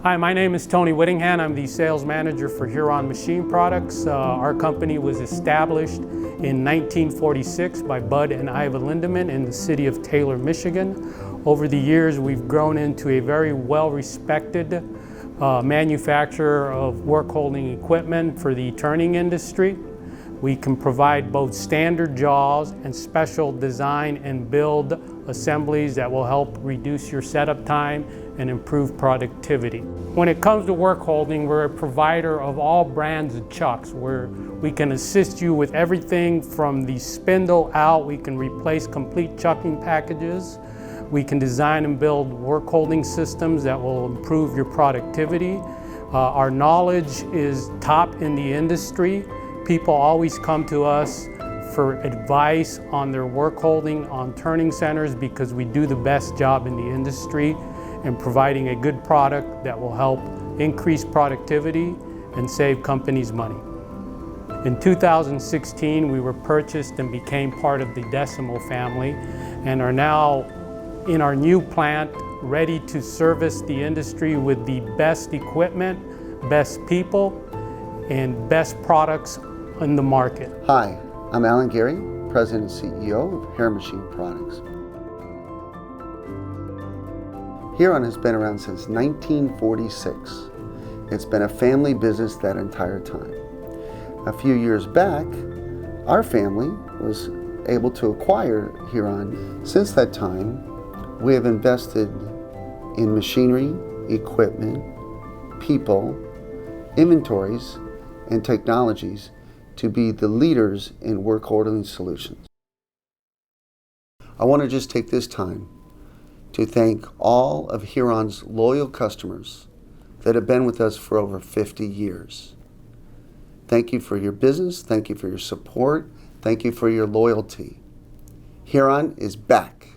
Hi, my name is Tony Whittingham. I'm the sales manager for Huron Machine Products. Our company was established in 1946 by Bud and Iva Lindeman in the city of Taylor, Michigan. Over the years, we've grown into a very well-respected manufacturer of work-holding equipment for the turning industry. We can provide both standard jaws and special design and build assemblies that will help reduce your setup time and improve productivity. When it comes to work holding, we're a provider of all brands of chucks where we can assist you with everything from the spindle out. We can replace complete chucking packages. We can design and build work holding systems that will improve your productivity. Our knowledge is top in the industry. People always come to us for advice on their work holding on turning centers because we do the best job in the industry in providing a good product that will help increase productivity and save companies money. In 2016, we were purchased and became part of the Decimal family and are now in our new plant ready to service the industry with the best equipment, best people, and best products in the market. Hi, I'm Alan Gary, President and CEO of Huron Machine Products. Huron has been around since 1946. It's been a family business that entire time. A few years back, our family was able to acquire Huron. Since that time, we have invested in machinery, equipment, people, inventories, and technologies to be the leaders in work holding solutions. I want to just take this time to thank all of Huron's loyal customers that have been with us for over 50 years. Thank you for your business, thank you for your support, thank you for your loyalty. Huron is back.